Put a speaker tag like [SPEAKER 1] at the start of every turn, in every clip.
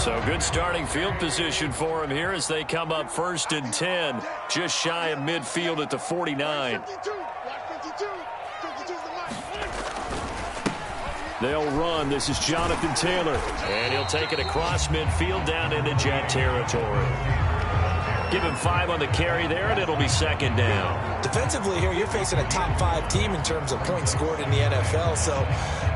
[SPEAKER 1] So good starting field position for him here as they come up 1st and 10, just shy of midfield at the 49. They'll run. This is Jonathan Taylor. And he'll take it across midfield down into Jet territory. Give him 5 on the carry there, and it'll be 2nd down.
[SPEAKER 2] Defensively here, you're facing a top 5 team in terms of points scored in the NFL. So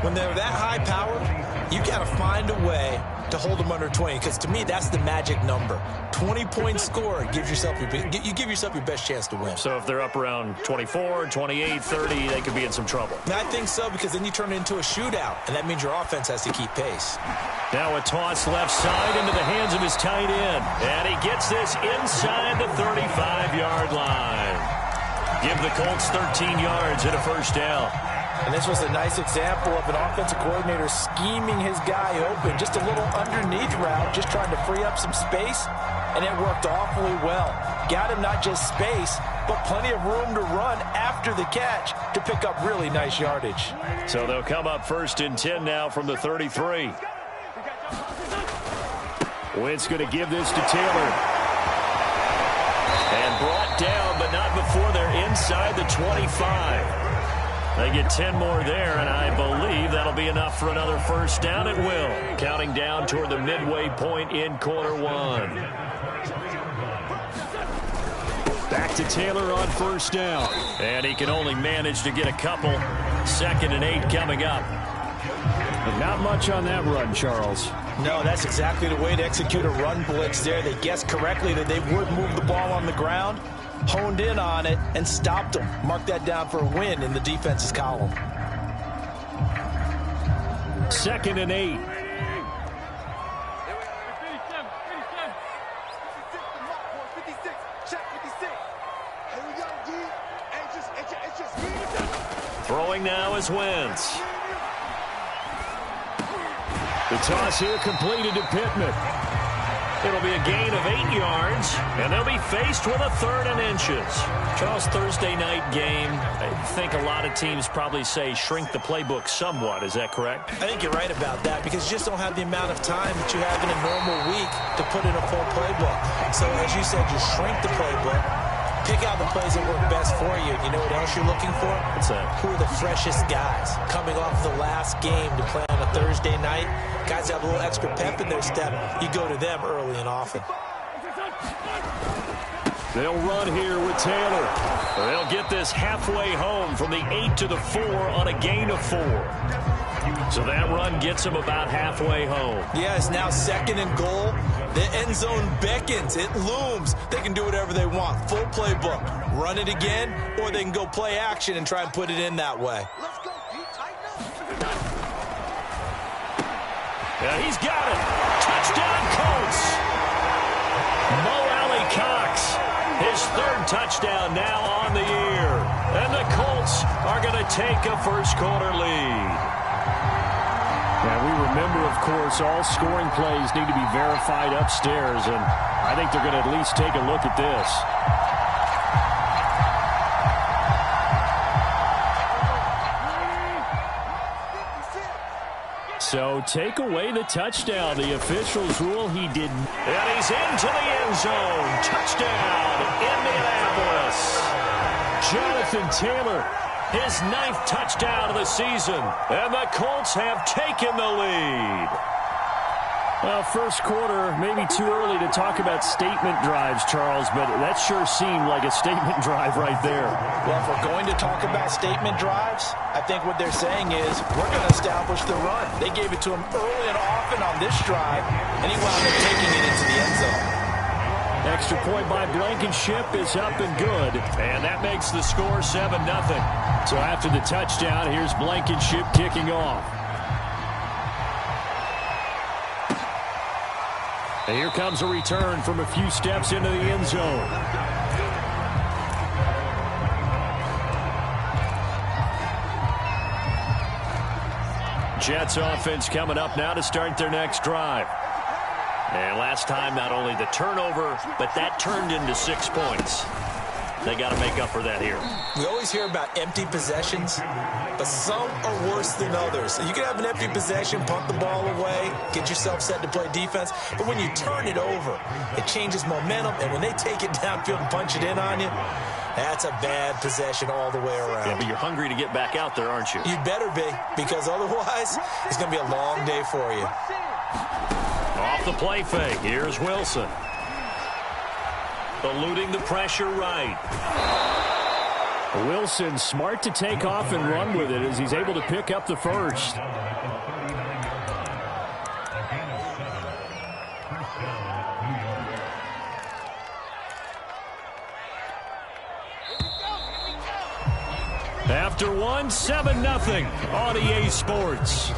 [SPEAKER 2] when they're that high powered, you got to find a way to hold them under 20, because to me, that's the magic number. 20 points scored, you give yourself your best chance to win.
[SPEAKER 1] So if they're up around 24, 28, 30, they could be in some trouble.
[SPEAKER 2] And I think so, because then you turn it into a shootout, and that means your offense has to keep pace.
[SPEAKER 1] Now a toss left side into the hands of his tight end. And he gets this inside the 35-yard line. Give the Colts 13 yards and a 1st down.
[SPEAKER 2] And this was a nice example of an offensive coordinator scheming his guy open. Just a little underneath route, just trying to free up some space, and it worked awfully well. Got him not just space, but plenty of room to run after the catch to pick up really nice yardage.
[SPEAKER 1] So they'll come up 1st and 10 now from the 33. Wentz going to give this to Taylor. And brought down, but not before they're inside the 25. They get 10 more there, and I believe that'll be enough for another 1st down. It will. Counting down toward the midway point in quarter 1. Back to Taylor on 1st down. And he can only manage to get a couple. 2nd and 8 coming up.
[SPEAKER 3] But not much on that run, Charles.
[SPEAKER 2] No, that's exactly the way to execute a run blitz there. They guessed correctly that they would move the ball on the ground, honed in on it, and stopped them. Mark that down for a win in the defense's column.
[SPEAKER 1] 2nd and 8. Throwing now is Wentz. The toss here completed to Pittman. It'll be a gain of 8 yards, and they'll be faced with a 3rd and inches. Charles, Thursday night game, I think a lot of teams probably say shrink the playbook somewhat. Is that correct?
[SPEAKER 2] I think you're right about that, because you just don't have the amount of time that you have in a normal week to put in a full playbook. So as you said, you shrink the playbook, pick out the plays that work best for you. You know what else you're looking for?
[SPEAKER 1] What's that?
[SPEAKER 2] Who are the freshest guys coming off the last game to play on a Thursday night? Guys have a little extra pep in their step. You go to them early and often.
[SPEAKER 1] They'll run here with Taylor. They'll get this halfway home from the 8 to the 4 on a gain of 4. So that run gets them about halfway home.
[SPEAKER 2] Yeah, it's now 2nd and goal. The end zone beckons. It looms. They can do whatever they want. Full playbook. Run it again, or they can go play action and try and put it in that way.
[SPEAKER 1] Yeah, he's got it. Touchdown, Colts. Mo Alley-Cox, his 3rd touchdown now on the year. And the Colts are going to take a first-quarter lead.
[SPEAKER 3] Yeah, we remember, of course, all scoring plays need to be verified upstairs, and I think they're going to at least take a look at this. So take away the touchdown. The officials rule he didn't.
[SPEAKER 1] And he's into the end zone. Touchdown, Indianapolis. Jonathan Taylor, his 9th touchdown of the season. And the Colts have taken the lead.
[SPEAKER 3] Well, first quarter, maybe too early to talk about statement drives, Charles, but that sure seemed like a statement drive right there.
[SPEAKER 2] Well, if we're going to talk about statement drives, I think what they're saying is we're going to establish the run. They gave it to him early and often on this drive, and he wound up taking it into the end zone.
[SPEAKER 1] Extra point by Blankenship is up and good, and that makes the score 7-0.
[SPEAKER 3] So after the touchdown, here's Blankenship kicking off.
[SPEAKER 1] And here comes a return from a few steps into the end zone. Jets offense coming up now to start their next drive. And last time, not only the turnover, but that turned into 6 points. They got to make up for that here.
[SPEAKER 2] We always hear about empty possessions, but some are worse than others. You can have an empty possession, punt the ball away, get yourself set to play defense, but when you turn it over, it changes momentum, and when they take it downfield and punch it in on you, that's a bad possession all the way around.
[SPEAKER 1] Yeah, but you're hungry to get back out there, aren't you?
[SPEAKER 2] You'd better be, because otherwise, it's going to be a long day for you.
[SPEAKER 1] Off the play fake, here's Wilson. Eluding the pressure right.
[SPEAKER 3] Wilson smart to take off and run with it as he's able to pick up the first. After one, 7-0 on EA Sports.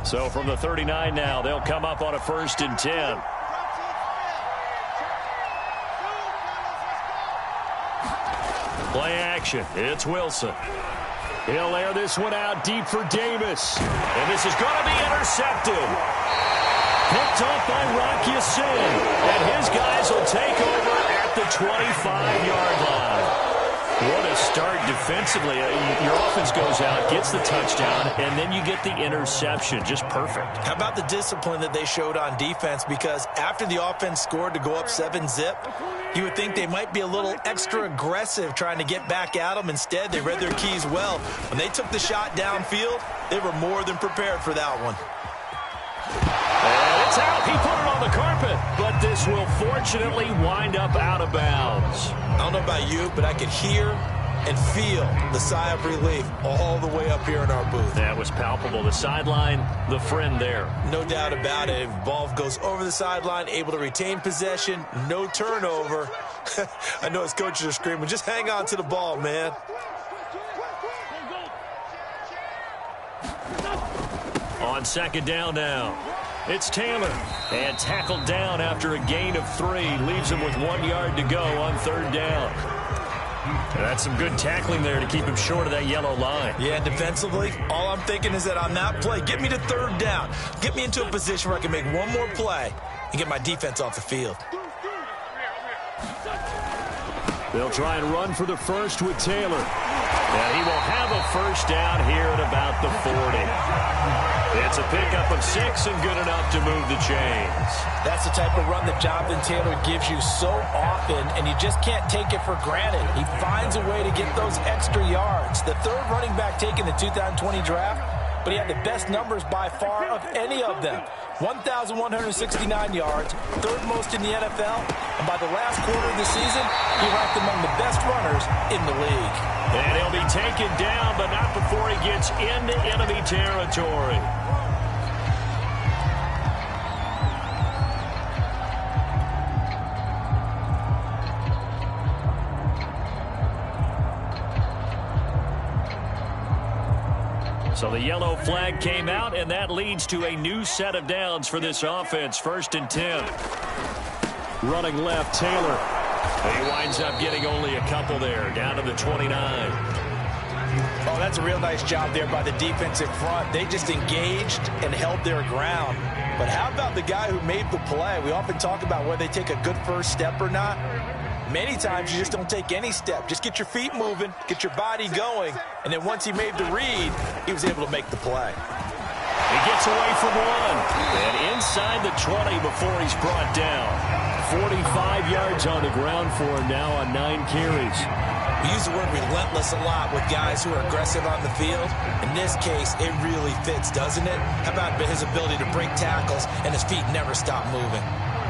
[SPEAKER 3] So from the 39 now, they'll come up on a 1st and 10. Play action. It's Wilson. He'll air this one out deep for Davis. And this is going to be intercepted. Picked off by Rocky Sin. And his guys will take over at the 25-yard line. What a start defensively. Your offense goes out, gets the touchdown, and then you get the interception. Just perfect.
[SPEAKER 2] How about the discipline that they showed on defense? Because after the offense scored to go up 7-zip, you would think they might be a little extra aggressive trying to get back at them. Instead, they read their keys well. When they took the shot downfield, they were more than prepared for that one.
[SPEAKER 1] And it's out. He put it on the carpet. But this will fortunately wind up out of bounds.
[SPEAKER 2] I don't know about you, but I could hear and feel the sigh of relief all the way up here in our booth.
[SPEAKER 1] That was palpable. The sideline, the friend there.
[SPEAKER 2] No doubt about it. If ball goes over the sideline, able to retain possession, no turnover. I know his coaches are screaming, just hang on to the ball, man.
[SPEAKER 1] On 2nd down now, it's Taylor. And tackled down after a gain of 3. Leaves him with 1 yard to go on 3rd down. And that's some good tackling there to keep him short of that yellow line.
[SPEAKER 2] Yeah, defensively, all I'm thinking is that on that play, get me to 3rd down. Get me into a position where I can make one more play and get my defense off the field.
[SPEAKER 3] They'll try and run for the first with Taylor.
[SPEAKER 1] And he will have a 1st down here at about the 40. It's a pickup of 6 and good enough to move the chains.
[SPEAKER 2] That's the type of run that Jonathan Taylor gives you so often, and you just can't take it for granted. He finds a way to get those extra yards. The 3rd running back taken in the 2020 draft, but he had the best numbers by far of any of them. 1,169 yards, 3rd most in the NFL, and by the last quarter of the season, he ranked among the best runners in the league.
[SPEAKER 1] And he'll be taken down, but not before he gets into enemy territory. So the yellow flag came out, and that leads to a new set of downs for this offense. 1st and 10.
[SPEAKER 3] Running left, Taylor.
[SPEAKER 1] He winds up getting only a couple there, down to the 29.
[SPEAKER 2] Oh, that's a real nice job there by the defensive front. They just engaged and held their ground. But how about the guy who made the play? We often talk about whether they take a good first step or not. Many times you just don't take any step. Just get your feet moving, get your body going, and then once he made the read, he was able to make the play.
[SPEAKER 1] He gets away from 1, and inside the 20 before he's brought down.
[SPEAKER 3] 45 yards on the ground for him now on 9 carries.
[SPEAKER 2] We use the word relentless a lot with guys who are aggressive on the field. In this case, it really fits, doesn't it? How about his ability to break tackles and his feet never stop moving?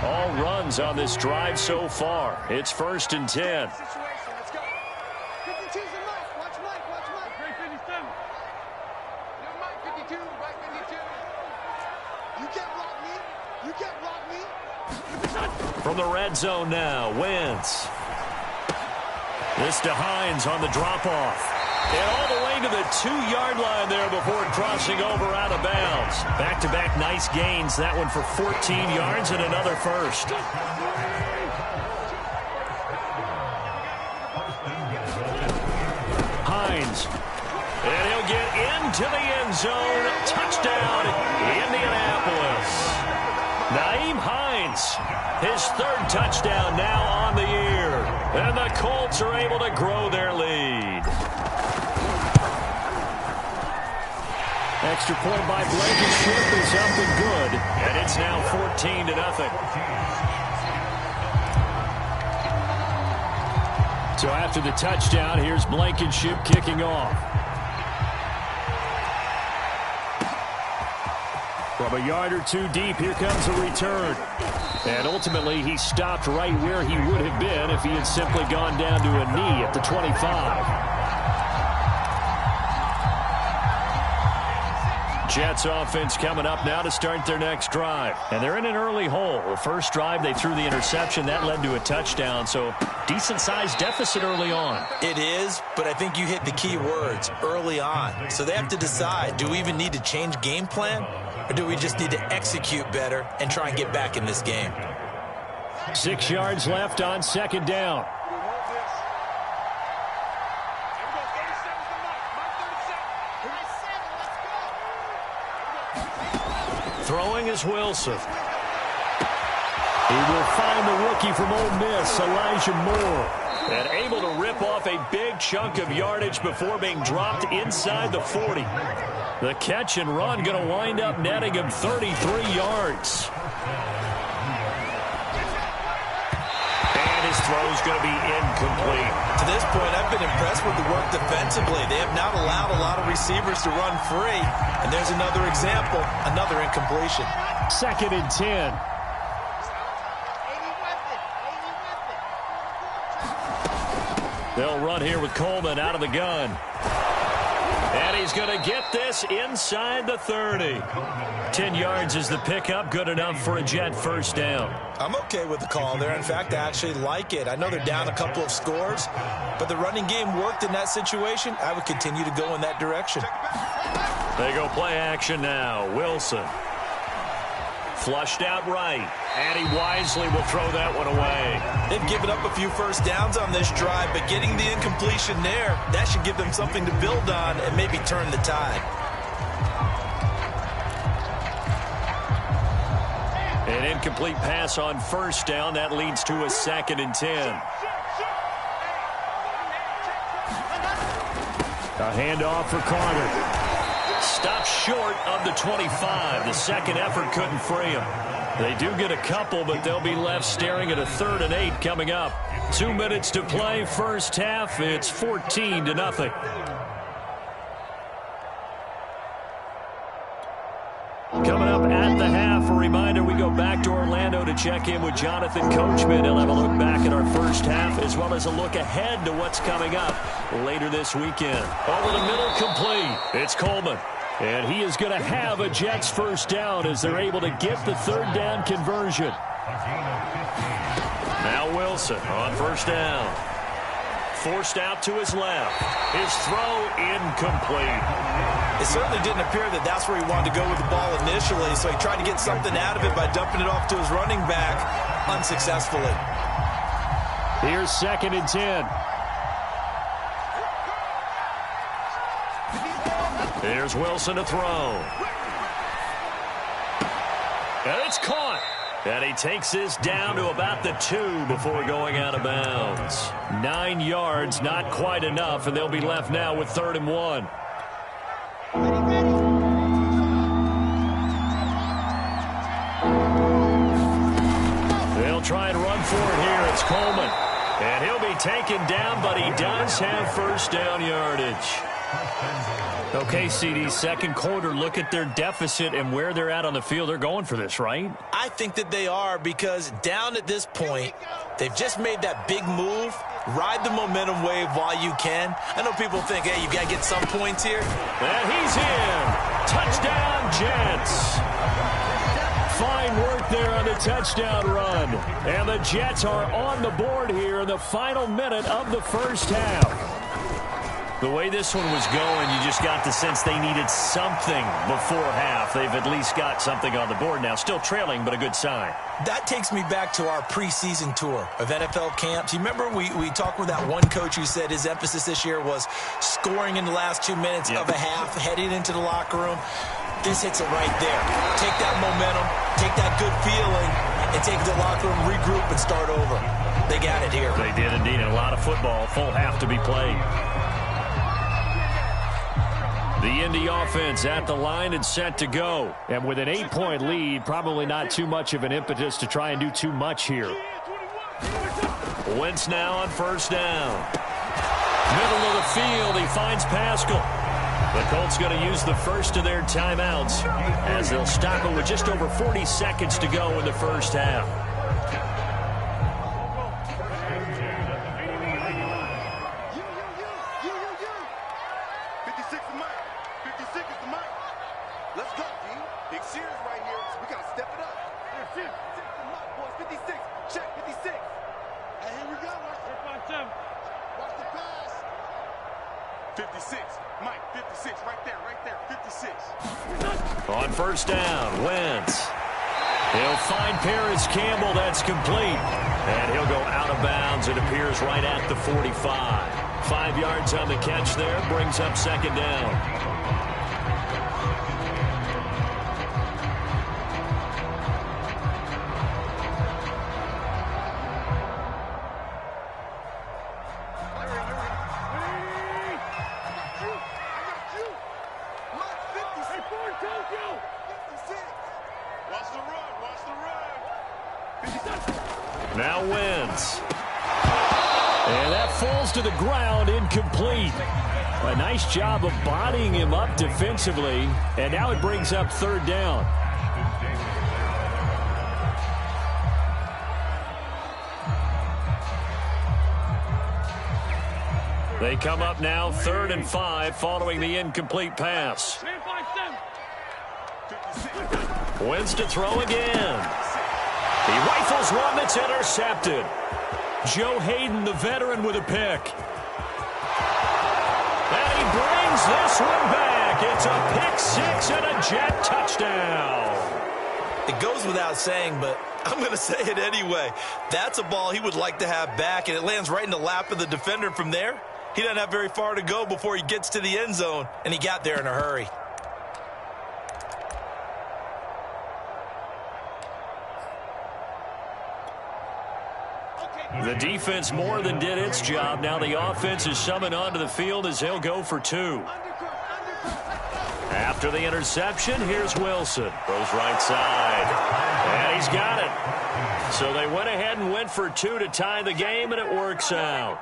[SPEAKER 1] All runs on this drive so far. It's 1st and 10. From the red zone now, Wentz. This to Hines on the drop-off. And all the way to the 2-yard line there before crossing over out of bounds. Back-to-back nice gains. That one for 14 yards and another 1st. Hines And he'll get into the end zone. Touchdown, Indianapolis. Nyheim Hines, his third touchdown now on the year. And the Colts are able to grow their lead. Extra point by Blankenship is up and good. And it's now 14-0. So after the touchdown, here's Blankenship kicking off. From a yard or two deep, here comes a return. And ultimately, he stopped right where he would have been if he had simply gone down to a knee at the 25. Jets offense coming up now to start their next drive. And they're in an early hole. The first drive, they threw the interception. That led to a touchdown. So decent-sized deficit early on.
[SPEAKER 2] It is, but I think you hit the key words, early on. So they have to decide, do we even need to change game plan? Or do we just need to execute better and try and get back in this game?
[SPEAKER 1] 6 yards left on second down. Throwing is Wilson. He will find the rookie from Ole Miss, Elijah Moore. And able to rip off a big chunk of yardage before being dropped inside the 40. The catch and run going to wind up netting him 33 yards. And his throw is going to be incomplete.
[SPEAKER 2] To this point, I've been impressed with the work defensively. They have not allowed a lot of receivers to run free. And there's another example, another incompletion.
[SPEAKER 1] 2nd and 10. They'll run here with Coleman out of the gun. And he's going to get this inside the 30. 10 yards is the pickup. Good enough for a Jet first down.
[SPEAKER 2] I'm okay with the call there. In fact, I actually like it. I know they're down a couple of scores, but the running game worked in that situation. I would continue to go in that direction.
[SPEAKER 1] They go play action now. Wilson. Flushed out right. And he wisely will throw that one away.
[SPEAKER 2] They've given up a few first downs on this drive, but getting the incompletion there, that should give them something to build on and maybe turn the tide.
[SPEAKER 1] An incomplete pass on first down. That leads to a 2nd and 10. A handoff for Carter. Stopped short of the 25. The second effort couldn't free him. They do get a couple, but they'll be left staring at a 3rd and 8 coming up. 2 minutes to play, first half. It's 14-0. Coming up at the half, a reminder we go back to Orlando to check in with Jonathan Coachman. He'll have a look back at our first half as well as a look ahead to what's coming up later this weekend. Over the middle, complete. It's Coleman. And he is going to have a Jets first down as they're able to get the 3rd down conversion. Now Wilson on first down. Forced out to his left. His throw incomplete.
[SPEAKER 2] It certainly didn't appear that that's where he wanted to go with the ball initially, so he tried to get something out of it by dumping it off to his running back unsuccessfully.
[SPEAKER 1] Here's 2nd and 10. Here's Wilson to throw. And it's caught. And he takes this down to about the 2 before going out of bounds. 9 yards, not quite enough, and they'll be left now with 3rd and 1. They'll try and run for it here. It's Coleman. And he'll be taken down, but he does have first down yardage. Okay, CD, second quarter, look at their deficit and where they're at on the field. They're going for this, right?
[SPEAKER 2] I think that they are, because down at this point, they've just made that big move. Ride the momentum wave while you can. I know people think, hey, you've got to get some points here.
[SPEAKER 1] And he's in. Touchdown, Jets. Fine work there on the touchdown run. And the Jets are on the board here in the final minute of the first half. The way this one was going, you just got the sense they needed something before half. They've at least got something on the board now. Still trailing, but a good sign.
[SPEAKER 2] That takes me back to our preseason tour of NFL camps. You remember we talked with that one coach who said his emphasis this year was scoring in the last 2 minutes of a half, heading into the locker room. This hits it right there. Take that momentum, take that good feeling, and take it to the locker room, regroup, and start over. They got it here.
[SPEAKER 1] They did indeed. And a lot of football, full half to be played. The Indy offense at the line and set to go. And with an 8-point lead, probably not too much of an impetus to try and do too much here. Wentz now on first down. Middle of the field, he finds Pascal. The Colts going to use the first of their timeouts as they'll stop it with just over 40 seconds to go in the first half. On first down, Wentz. He'll find Paris Campbell. That's complete. And he'll go out of bounds. It appears right at the 45. 5 yards on the catch there. Brings up second down. Now Wentz. And that falls to the ground, incomplete. A nice job of bodying him up defensively. And now it brings up third down. They come up now 3rd and 5 following the incomplete pass. Wentz to throw again. He rifles one that's intercepted. Joe Hayden, the veteran, with a pick. And he brings this one back. It's a pick six and a Jet touchdown.
[SPEAKER 2] It goes without saying, but I'm going to say it anyway. That's a ball he would like to have back, and it lands right in the lap of the defender from there. He doesn't have very far to go before he gets to the end zone, and he got there in a hurry.
[SPEAKER 1] The defense more than did its job. Now the offense is summoned onto the field as he'll go for 2. After the interception, here's Wilson. Throws right side. And he's got it. So they went ahead and went for 2 to tie the game, and it works out.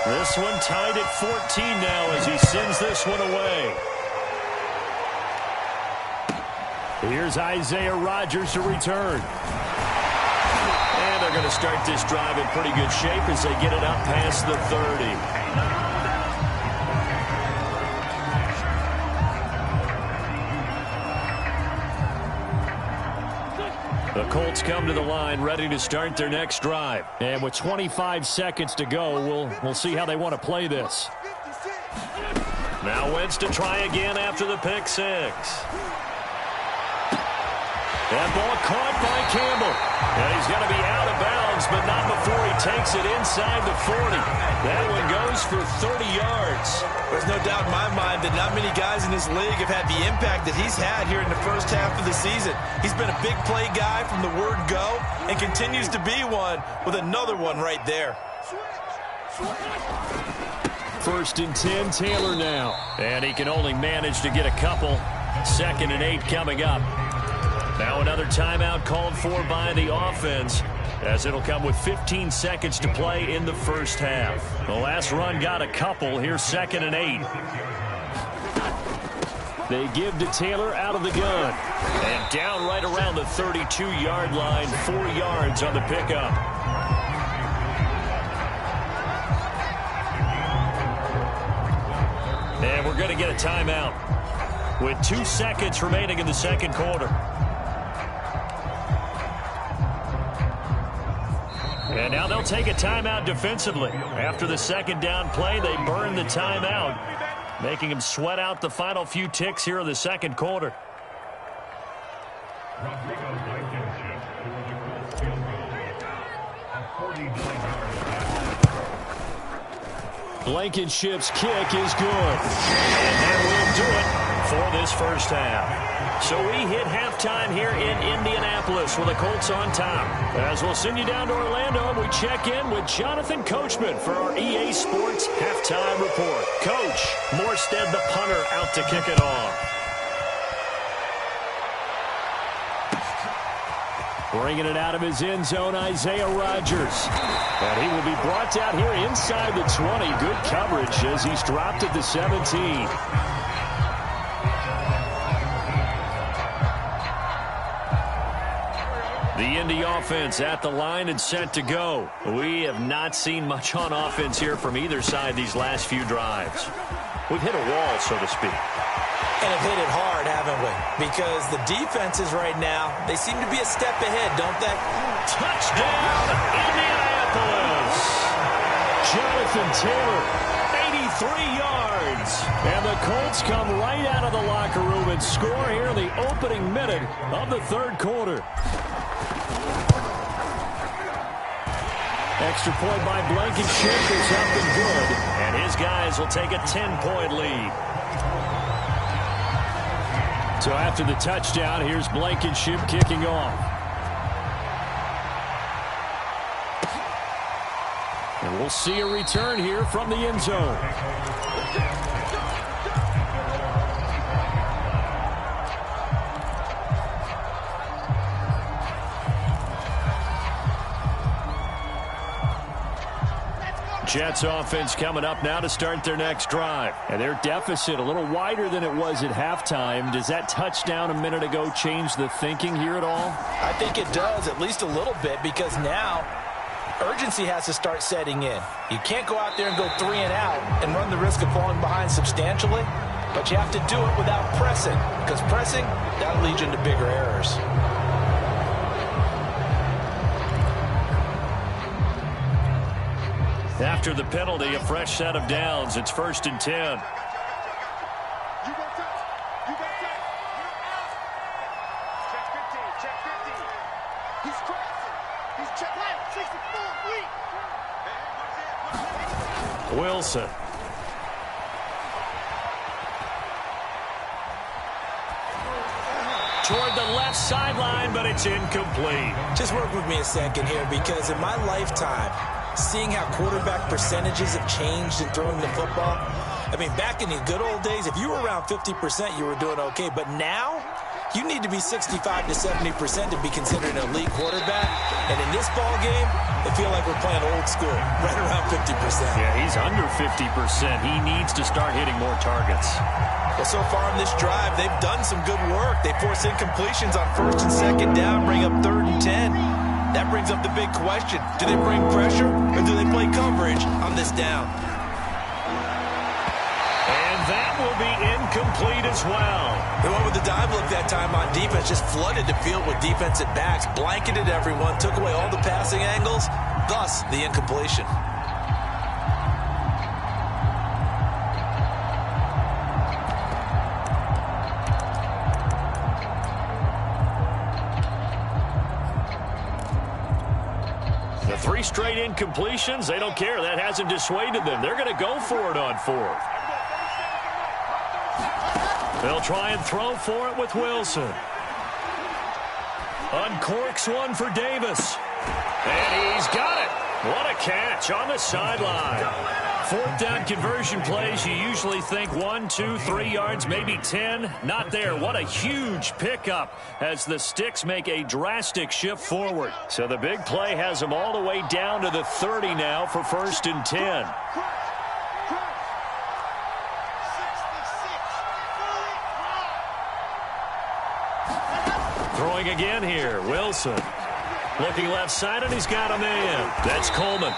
[SPEAKER 1] This one tied at 14 now as he sends this one away. Here's Isaiah Rodgers to return. And they're going to start this drive in pretty good shape as they get it up past the 30. The Colts come to the line ready to start their next drive. And with 25 seconds to go, we'll see how they want to play this. Now Wentz to try again after the pick six. That ball caught by Campbell. And he's going to be out of bounds, but not before he takes it inside the 40. That one goes for 30 yards.
[SPEAKER 2] There's no doubt in my mind that not many guys in this league have had the impact that he's had here in the first half of the season. He's been a big play guy from the word go and continues to be one with another one right there.
[SPEAKER 1] 1st and 10, Taylor now. And he can only manage to get a couple. 2nd and 8 coming up. Now another timeout called for by the offense as it'll come with 15 seconds to play in the first half. The last run got a couple. Here's 2nd and 8. They give to Taylor out of the gun. And down right around the 32-yard line, 4 yards on the pickup. And we're going to get a timeout with 2 seconds remaining in the second quarter. And now they'll take a timeout defensively. After the second down play, they burn the timeout, making them sweat out the final few ticks here in the second quarter. Blankenship's kick is good. And that will do it for this first half. So we hit halftime here in Indianapolis with the Colts on top. As we'll send you down to Orlando, we check in with Jonathan Coachman for our EA Sports Halftime Report. Coach, Morstead the punter out to kick it off. Bringing it out of his end zone, Isaiah Rodgers. And he will be brought down here inside the 20. Good coverage as he's dropped at the 17. The Indy offense at the line and set to go. We have not seen much on offense here from either side these last few drives. We've hit a wall, so to speak.
[SPEAKER 2] And have hit it hard, haven't we? Because the defenses right now, they seem to be a step ahead, don't they?
[SPEAKER 1] Touchdown, Indianapolis! Jonathan Taylor, 83 yards. And the Colts come right out of the locker room and score here in the opening minute of the third quarter. Extra point by Blankenship is up and good. And his guys will take a 10-point lead. So after the touchdown, here's Blankenship kicking off. And we'll see a return here from the end zone. Jets offense coming up now to start their next drive. And their deficit a little wider than it was at halftime. Does that touchdown a minute ago change the thinking here at all?
[SPEAKER 2] I think it does, at least a little bit, because now urgency has to start setting in. You can't go out there and go 3 and out and run the risk of falling behind substantially, but you have to do it without pressing, because pressing, that'll lead you into bigger errors.
[SPEAKER 1] After the penalty, a fresh set of downs. It's 1st and 10. Wilson. Toward the left sideline, but it's incomplete.
[SPEAKER 2] Just work with me a second here, because in my lifetime, seeing how quarterback percentages have changed in throwing the football. I mean, back in the good old days, if you were around 50%, you were doing okay. But now, you need to be 65 to 70% to be considered an elite quarterback. And in this ball game, I feel like we're playing old school, right around 50%.
[SPEAKER 1] Yeah, he's under 50%. He needs to start hitting more targets.
[SPEAKER 2] Well, so far on this drive, they've done some good work. They force incompletions on 1st and 2nd down, bring up 3rd and 10. That brings up the big question. Do they bring pressure or do they play coverage on this down?
[SPEAKER 1] And that will be incomplete as well.
[SPEAKER 2] They went with the dive look that time on defense, just flooded the field with defensive backs, blanketed everyone, took away all the passing angles, thus the incompletion.
[SPEAKER 1] The 3 straight incompletions, they don't care. That hasn't dissuaded them. They're going to go for it on 4th. They'll try and throw for it with Wilson. Uncorks one for Davis. And he's got it. What a catch on the sideline. 4th down conversion plays, you usually think 1, 2, 3 yards, maybe 10. Not there. What a huge pickup as the Sticks make a drastic shift forward. So the big play has them all the way down to the 30 now for 1st and 10. Throwing again here, Wilson. Looking left side, and he's got a man. That's Coleman.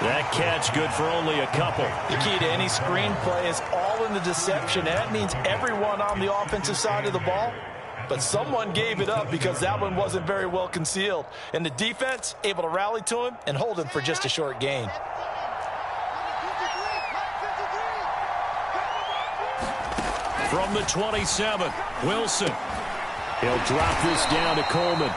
[SPEAKER 1] That catch good for only a couple.
[SPEAKER 2] The key to any screenplay is all in the deception. That means everyone on the offensive side of the ball. But someone gave it up because that one wasn't very well concealed. And the defense able to rally to him and hold him for just a short gain.
[SPEAKER 1] From the 27, Wilson. He'll drop this down to Coleman.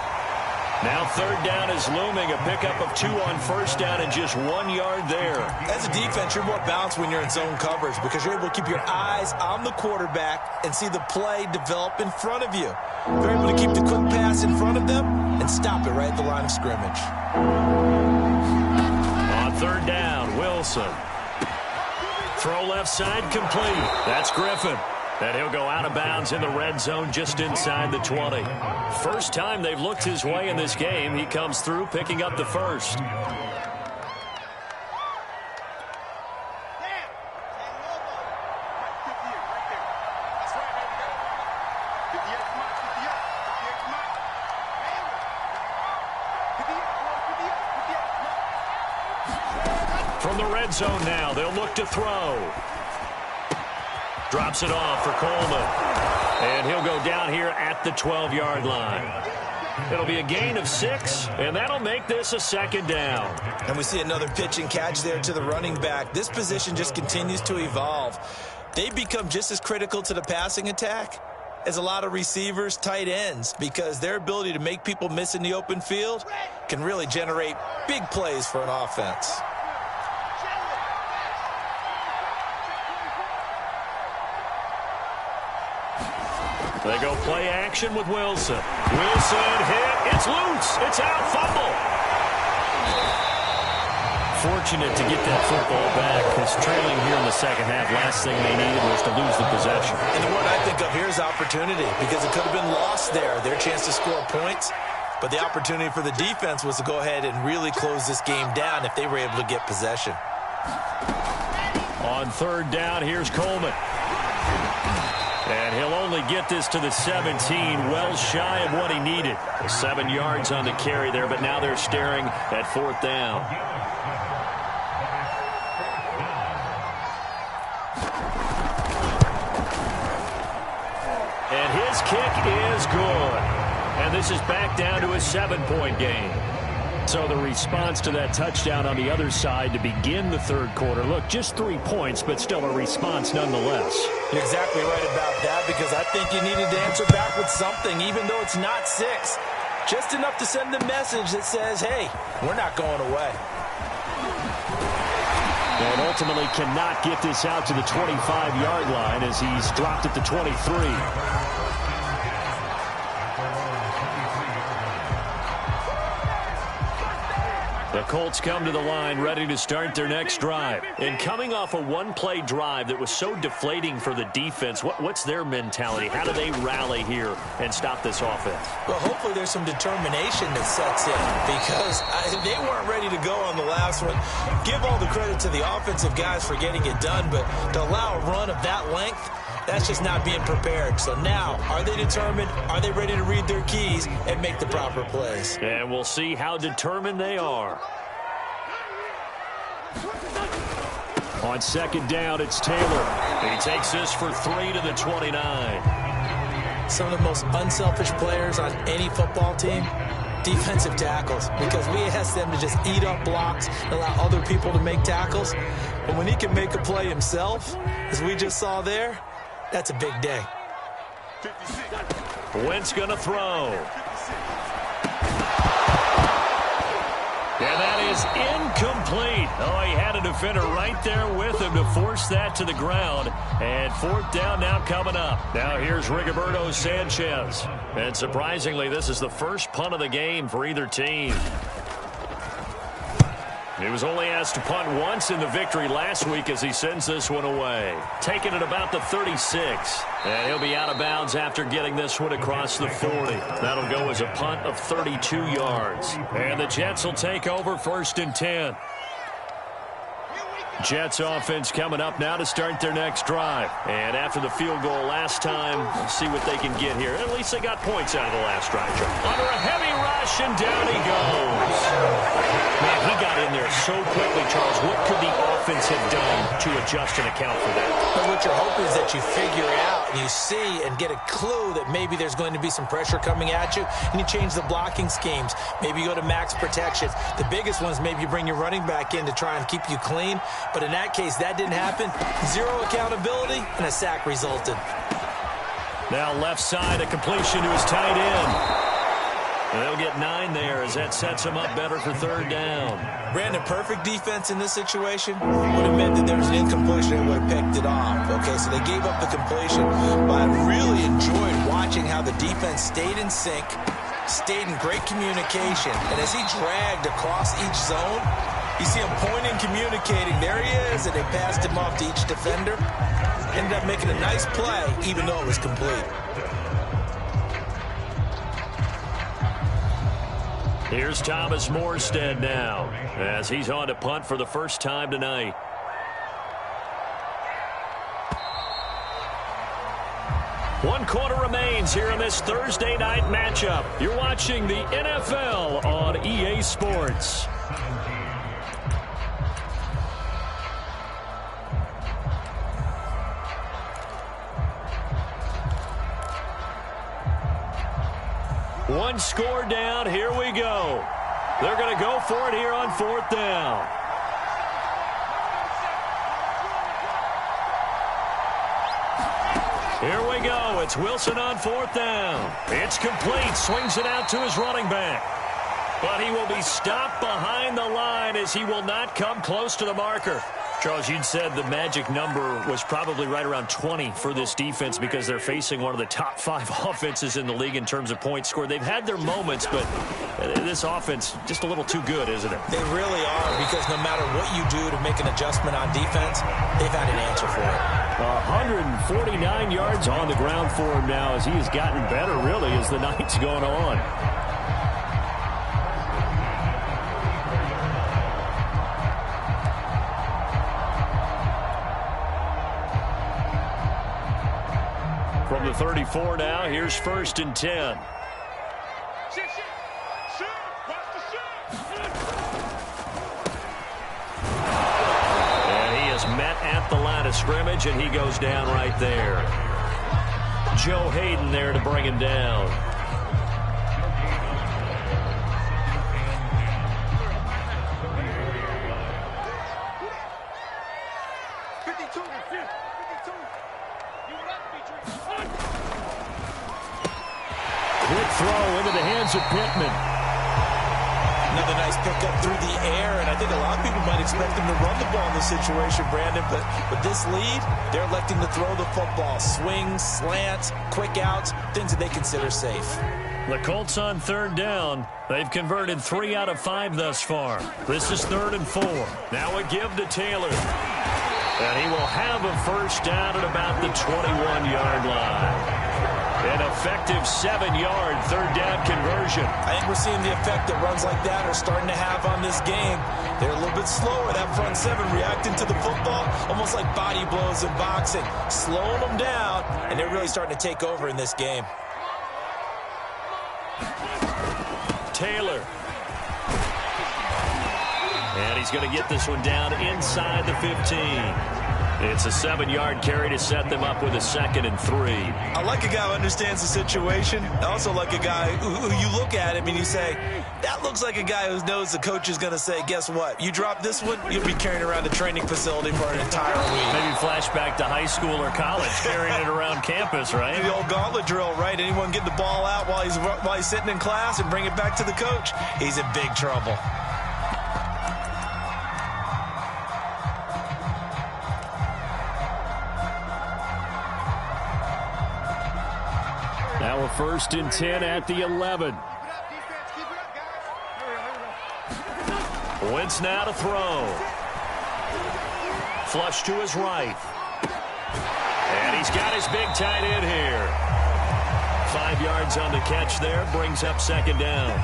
[SPEAKER 1] Now third down is looming, a pickup of 2 on first down and just 1 yard there.
[SPEAKER 2] As a defense, you're more balanced when you're in zone coverage because you're able to keep your eyes on the quarterback and see the play develop in front of you. You're able to keep the quick pass in front of them and stop it right at the line of scrimmage.
[SPEAKER 1] On third down, Wilson. Throw left side complete. That's Griffin. And he'll go out of bounds in the red zone just inside the 20. First time they've looked his way in this game. He comes through picking up the first. From the red zone now, they'll look to throw. Drops it off for Coleman. And he'll go down here at the 12-yard line. It'll be a gain of 6, and that'll make this a second down.
[SPEAKER 2] And we see another pitch and catch there to the running back. This position just continues to evolve. They become just as critical to the passing attack as a lot of receivers, tight ends, because their ability to make people miss in the open field can really generate big plays for an offense.
[SPEAKER 1] They go play action with Wilson. Wilson hit. It's loose. It's out. Fumble. Fortunate to get that football back because trailing here in the second half, last thing they needed was to lose the possession.
[SPEAKER 2] And the word I think of here is opportunity because it could have been lost there. Their chance to score points. But the opportunity for the defense was to go ahead and really close this game down if they were able to get possession.
[SPEAKER 1] On third down, here's Coleman. And he'll only get this to the 17, well shy of what he needed. 7 yards on the carry there, but now they're staring at fourth down. And his kick is good. And this is back down to a 7-point game. So the response to that touchdown on the other side to begin the third quarter. Look, just 3 points, but still a response nonetheless.
[SPEAKER 2] You're exactly right about that because I think you needed to answer back with something, even though it's not 6. Just enough to send the message that says, hey, we're not going away.
[SPEAKER 1] And ultimately cannot get this out to the 25-yard line as he's dropped at the 23. The Colts come to the line ready to start their next drive. And coming off a one-play drive that was so deflating for the defense, what's their mentality? How do they rally here and stop this offense?
[SPEAKER 2] Well, hopefully there's some determination that sets in because they weren't ready to go on the last one. Give all the credit to the offensive guys for getting it done, but to allow a run of that length, that's just not being prepared. So now, are they determined? Are they ready to read their keys and make the proper plays?
[SPEAKER 1] And we'll see how determined they are. On second down, it's Taylor. He takes this for 3 to the 29.
[SPEAKER 2] Some of the most unselfish players on any football team, defensive tackles, because we ask them to just eat up blocks and allow other people to make tackles. But when he can make a play himself, as we just saw there, that's a big day.
[SPEAKER 1] Wentz going to throw. And that is incomplete. Oh, he had a defender right there with him to force that to the ground. And fourth down now coming up. Now here's Rigoberto Sanchez. And surprisingly, this is the first punt of the game for either team. He was only asked to punt once in the victory last week as he sends this one away. Taking it about the 36. And he'll be out of bounds after getting this one across the 40. That'll go as a punt of 32 yards. And the Jets will take over 1st and 10. Jets offense coming up now to start their next drive. And after the field goal last time, we'll see what they can get here. At least they got points out of the last drive. Under a heavy rush, and down he goes. Man, he got in there so quickly, Charles. What could the offense have done to adjust and account for that?
[SPEAKER 2] But what you're hoping is that you figure out and you see and get a clue that maybe there's going to be some pressure coming at you, and you change the blocking schemes. Maybe you go to max protection. The biggest one is maybe you bring your running back in to try and keep you clean. But in that case, that didn't happen. Zero accountability, and a sack resulted.
[SPEAKER 1] Now left side, a completion to his tight end. They'll get 9 there as that sets him up better for third down.
[SPEAKER 2] Brandon, perfect defense in this situation would have meant that there was an incompletion and would have picked it off. Okay, so they gave up the completion, but I really enjoyed watching how the defense stayed in sync, stayed in great communication, and as he dragged across each zone, you see him pointing, communicating. There he is, and they passed him off to each defender. Ended up making a nice play, even though it was complete.
[SPEAKER 1] Here's Thomas Morstead now as he's on to punt for the first time tonight. One quarter remains here in this Thursday night matchup. You're watching the NFL on EA Sports. One score down. Here we go. They're going to go for it here on fourth down. Here we go. It's Wilson on fourth down. It's complete. Swings it out to his running back. But he will be stopped behind the line as he will not come close to the marker. Charles, you'd said the magic number was probably right around 20 for this defense because they're facing one of the top 5 offenses in the league in terms of points scored. They've had their moments, but this offense just a little too good, isn't it?
[SPEAKER 2] They really are, because no matter what you do to make an adjustment on defense, they've had an answer for it.
[SPEAKER 1] 149 yards on the ground for him now as he has gotten better, really, as the night's going on. From the 34 now, here's first and 10. And he is met at the line of scrimmage, and he goes down right there. Joe Hayden there to bring him down. Quick throw into the hands of Pittman.
[SPEAKER 2] Another nice pickup through the air, and I think a lot of people might expect them to run the ball in this situation, Brandon, but with this lead, they're electing to throw the football. Swings, slants, quick outs, things that they consider safe.
[SPEAKER 1] The Colts on third down. They've converted 3 out of 5 thus far. This is 3rd and 4. Now a give to Taylor. And he will have a first down at about the 21-yard line. An effective 7-yard third down conversion.
[SPEAKER 2] I think we're seeing the effect that runs like that are starting to have on this game. They're a little bit slower, that front 7, reacting to the football, almost like body blows in boxing, slowing them down, and they're really starting to take over in this game.
[SPEAKER 1] Taylor. And he's going to get this one down inside the 15. It's a 7-yard carry to set them up with a 2nd and 3.
[SPEAKER 2] I like a guy who understands the situation. I also like a guy who you look at him and you say, that looks like a guy who knows the coach is going to say, guess what? You drop this one, you'll be carrying around the training facility for an entire week.
[SPEAKER 1] Maybe flashback to high school or college, carrying it around campus, right?
[SPEAKER 2] The old gauntlet drill, right? Anyone get the ball out while he's sitting in class and bring it back to the coach, he's in big trouble.
[SPEAKER 1] Now a 1st and 10 at the 11. Wentz now to throw. Flush to his right. And he's got his big tight end here. 5 yards on the catch there. Brings up 2nd down.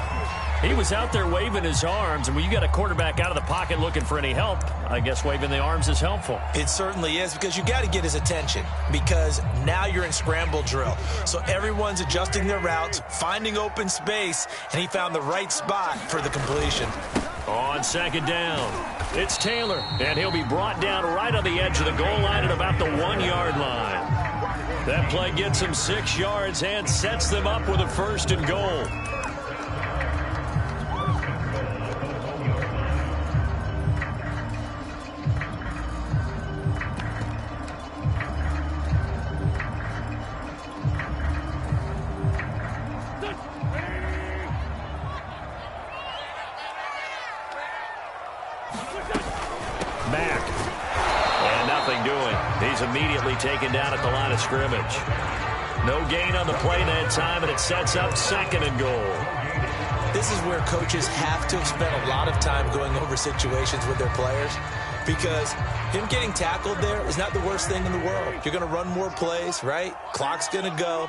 [SPEAKER 1] He was out there waving his arms, and when you got a quarterback out of the pocket looking for any help, I guess waving the arms is helpful.
[SPEAKER 2] It certainly is, because you got to get his attention, because now you're in scramble drill. So everyone's adjusting their routes, finding open space, and he found the right spot for the completion.
[SPEAKER 1] On second down, it's Taylor, and he'll be brought down right on the edge of the goal line at about the 1-yard line. That play gets him 6 yards and sets them up with a 1st and goal. Back. And nothing doing. He's immediately taken down at the line of scrimmage. No gain on the play that time, and it sets up 2nd and goal.
[SPEAKER 2] This is where coaches have to have spent a lot of time going over situations with their players, because him getting tackled there is not the worst thing in the world. You're going to run more plays, right? Clock's going to go.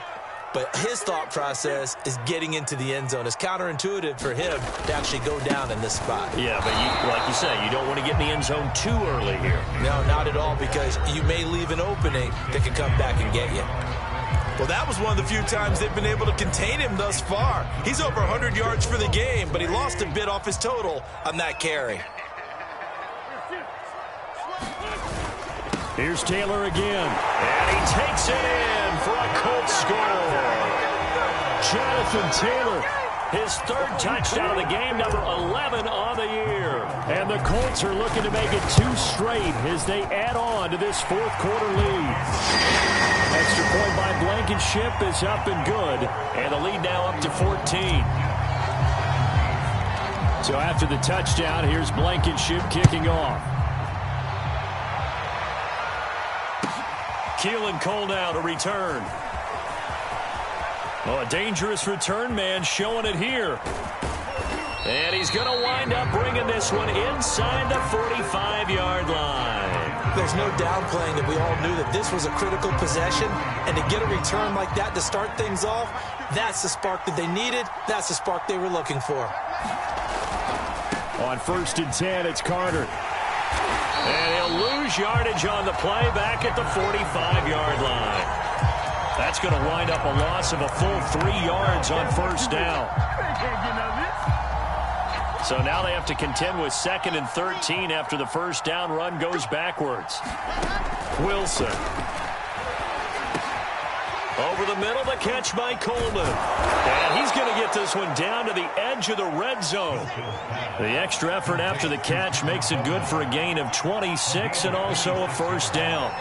[SPEAKER 2] But his thought process is getting into the end zone. It's counterintuitive for him to actually go down in this spot.
[SPEAKER 1] Yeah, but like you say, you don't want to get in the end zone too early here.
[SPEAKER 2] No, not at all, because you may leave an opening that can come back and get you.
[SPEAKER 4] Well, that was one of the few times they've been able to contain him thus far. He's over 100 yards for the game, but he lost a bit off his total on that carry.
[SPEAKER 1] Here's Taylor again, and he takes it in for a Colts score. Jonathan Taylor, his 3rd touchdown of the game, number 11 on the year. And the Colts are looking to make it 2 straight as they add on to this 4th quarter lead. Extra point by Blankenship is up and good, and the lead now up to 14. So after the touchdown, here's Blankenship kicking off. Keelan Cole now to return. Oh, a dangerous return man showing it here. And he's going to wind up bringing this one inside the 45-yard line.
[SPEAKER 2] There's no downplaying that we all knew that this was a critical possession, and to get a return like that to start things off, that's the spark that they needed. That's the spark they were looking for.
[SPEAKER 1] On 1st and 10, it's Carter. And he'll lose yardage on the play back at the 45-yard line. That's going to wind up a loss of a full 3 yards on 1st down. So now they have to contend with 2nd and 13 after the 1st down run goes backwards. Wilson. Over the middle, the catch by Coleman. And he's going to get this one down to the edge of the red zone. The extra effort after the catch makes it good for a gain of 26 and also a 1st down.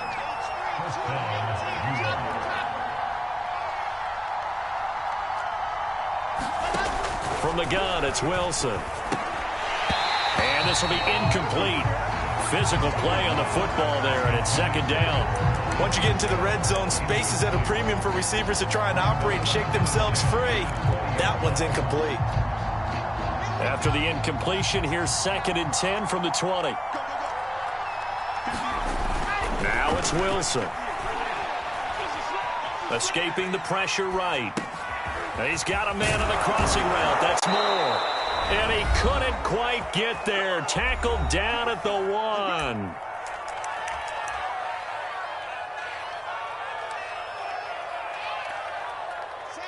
[SPEAKER 1] From the gun, it's Wilson. And this will be incomplete. Physical play on the football there, and it's 2nd down.
[SPEAKER 4] Once you get into the red zone, space is at a premium for receivers to try and operate and shake themselves free. That one's incomplete.
[SPEAKER 1] After the incompletion, here's 2nd and 10 from the 20. Now it's Wilson. Escaping the pressure right. He's got a man on the crossing route. That's Moore. And he couldn't quite get there. Tackled down at the 1.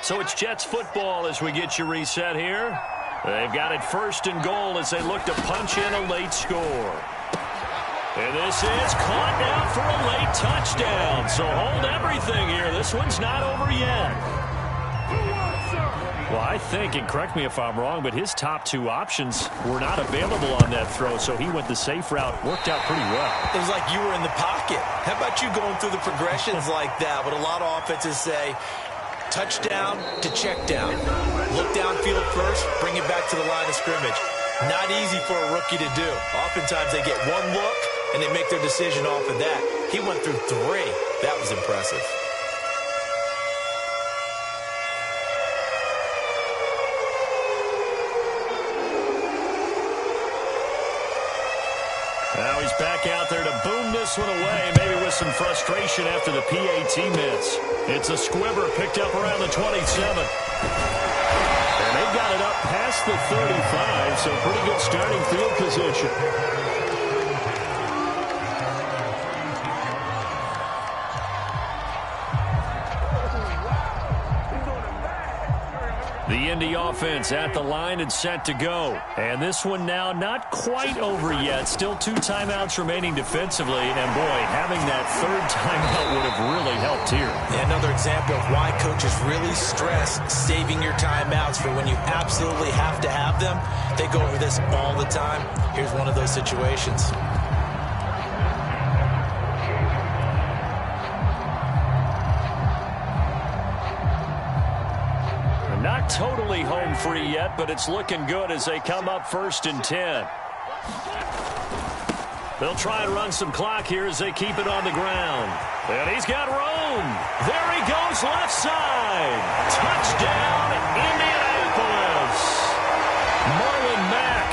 [SPEAKER 1] So it's Jets football as we get you reset here. They've got it 1st and goal as they look to punch in a late score. And this is caught now for a late touchdown. So hold everything here. This one's not over yet. Well, I think, and correct me if I'm wrong, but his top 2 options were not available on that throw, so he went the safe route. Worked out pretty well.
[SPEAKER 2] It was like you were in the pocket. How about you going through the progressions like that? What a lot of offenses say, touchdown to check down. Look downfield first, bring it back to the line of scrimmage. Not easy for a rookie to do. Oftentimes they get one look, and they make their decision off of that. He went through 3. That was impressive.
[SPEAKER 1] Now he's back out there to boom this one away, maybe with some frustration after the PAT miss. It's a squibber picked up around the 27. And they've got it up past the 35, so pretty good starting field position. The Indy offense at the line and set to go. And this one now not quite over yet. Still 2 timeouts remaining defensively. And, boy, having that third timeout would have really helped here.
[SPEAKER 2] Yeah, another example of why coaches really stress saving your timeouts for when you absolutely have to have them. They go over this all the time. Here's one of those situations.
[SPEAKER 1] Not totally home free yet, but it's looking good as they come up 1st and 10. They'll try and run some clock here as they keep it on the ground. And he's got room. There he goes left side. Touchdown, Indianapolis. Marlon Mack,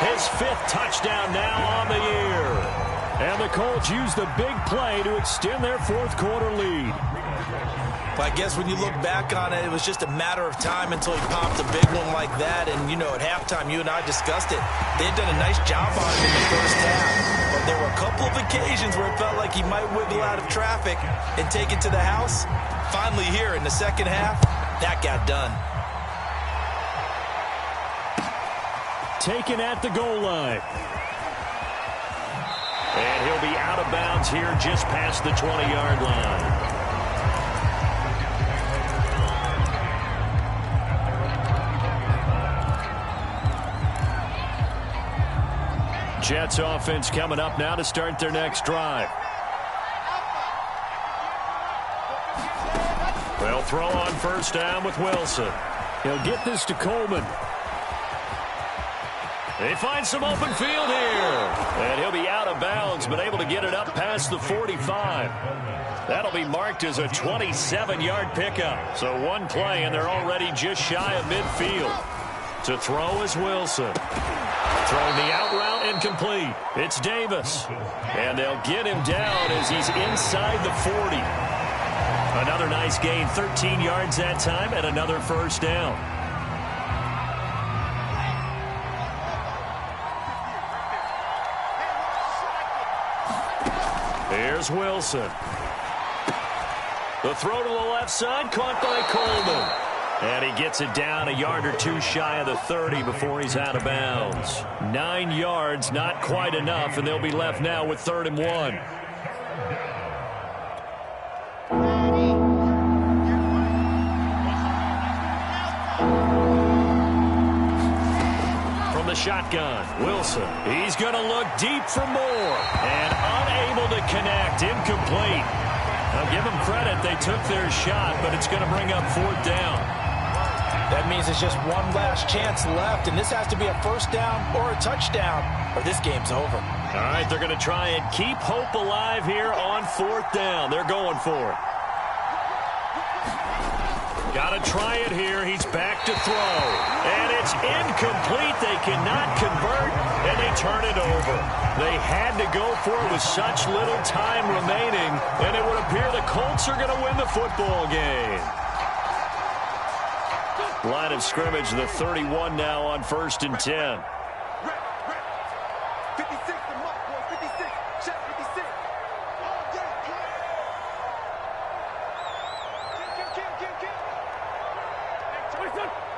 [SPEAKER 1] his 5th touchdown now on the year. And the Colts use the big play to extend their 4th quarter lead.
[SPEAKER 2] But I guess when you look back on it, it was just a matter of time until he popped a big one like that. And, you know, at halftime, you and I discussed it. They had done a nice job on him in the first half. But there were a couple of occasions where it felt like he might wiggle out of traffic and take it to the house. Finally here in the second half, that got done.
[SPEAKER 1] Taken at the goal line. And he'll be out of bounds here just past the 20-yard line. Jets offense coming up now to start their next drive. They'll throw on 1st down with Wilson. He'll get this to Coleman. They find some open field here. And he'll be out of bounds, but able to get it up past the 45. That'll be marked as a 27-yard pickup. So one play, and they're already just shy of midfield. To throw is Wilson. Throwing the out route incomplete. It's Davis. And they'll get him down as he's inside the 40. Another nice gain, 13 yards that time, and another 1st down. Here's Wilson. The throw to the left side, caught by Coleman. And he gets it down a yard or 2 shy of the 30 before he's out of bounds. 9 yards, not quite enough, and they'll be left now with 3rd and 1. From the shotgun, Wilson. He's going to look deep for more. And unable to connect, incomplete. I'll give them credit. They took their shot, but it's going to bring up 4th down.
[SPEAKER 2] That means there's just one last chance left, and this has to be a 1st down or a touchdown, or this game's over.
[SPEAKER 1] All right, they're going to try and keep hope alive here on 4th down. They're going for it. Got to try it here. He's back to throw. And it's incomplete. They cannot convert, and they turn it over. They had to go for it with such little time remaining, and it would appear the Colts are going to win the football game. Line of scrimmage, the 31 now on 1st and 10.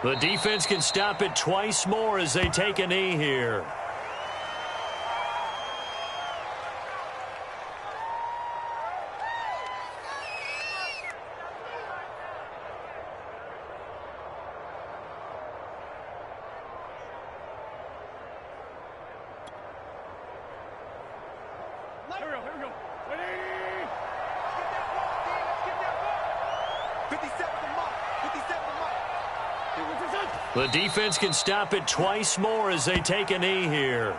[SPEAKER 1] The defense can stop it twice more as they take a knee here. The defense can stop it twice more as they take a knee here.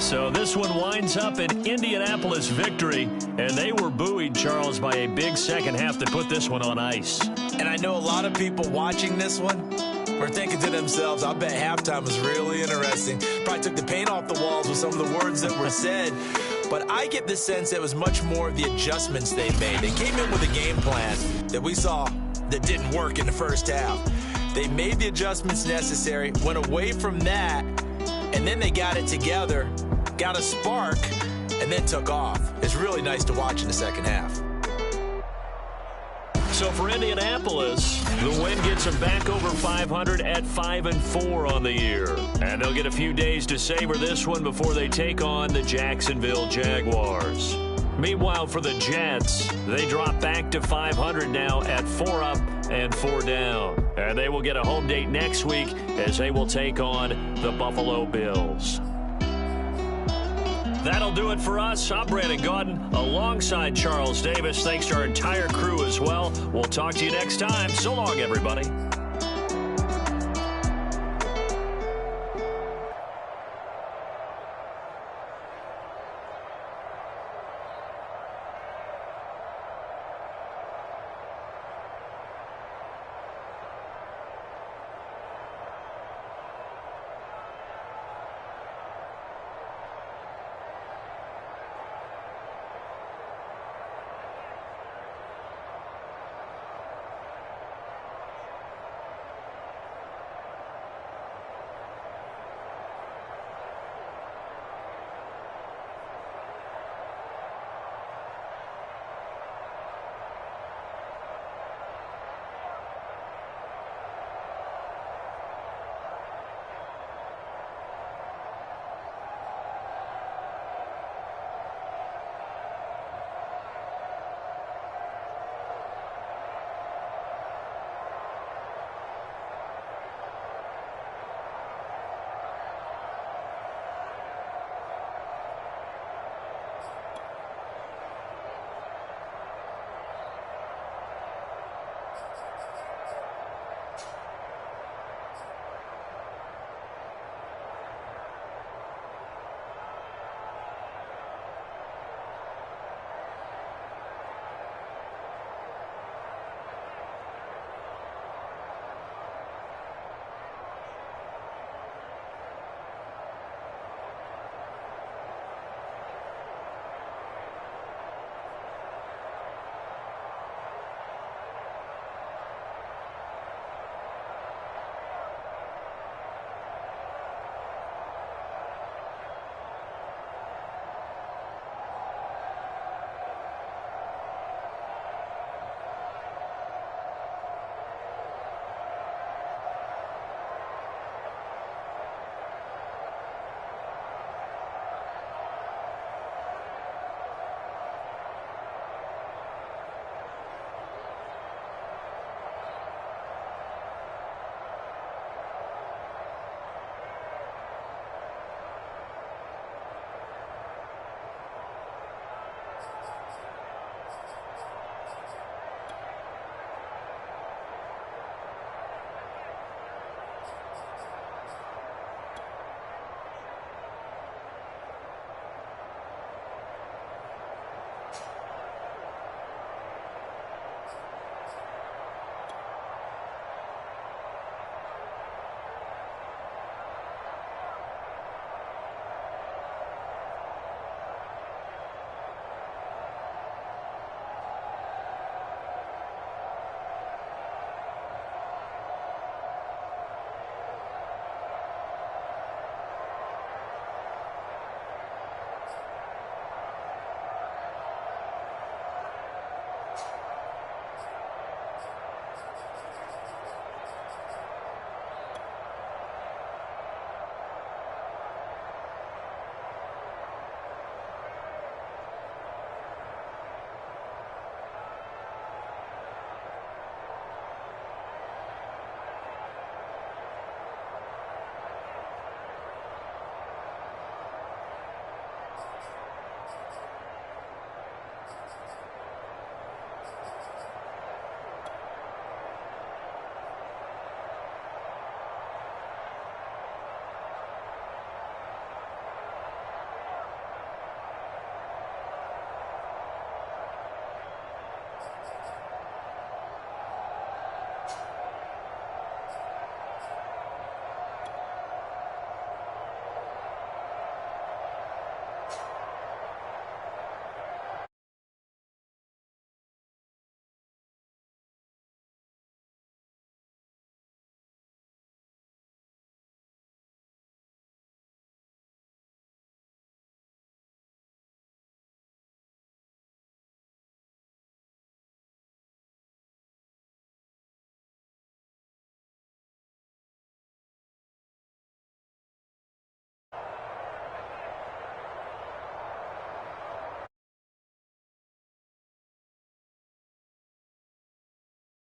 [SPEAKER 1] So this one winds up an Indianapolis victory, and they were buoyed, Charles, by a big second half that put this one on ice.
[SPEAKER 2] And I know a lot of people watching this one were thinking to themselves, I bet halftime was really interesting. Probably took the paint off the walls with some of the words that were said. But I get the sense that it was much more of the adjustments they made. They came in with a game plan that we saw that didn't work in the first half. They made the adjustments necessary, went away from that, and then they got it together, got a spark, and then took off. It's really nice to watch in the second half.
[SPEAKER 1] So for Indianapolis, the win gets them back over 500 at 5-4 on the year. And they'll get a few days to savor this one before they take on the Jacksonville Jaguars. Meanwhile, for the Jets, they drop back to 500 now at 4 up and 4 down. And they will get a home date next week as they will take on the Buffalo Bills. That'll do it for us. I'm Brandon Gaudin alongside Charles Davis. Thanks to our entire crew as well. We'll talk to you next time. So long, everybody.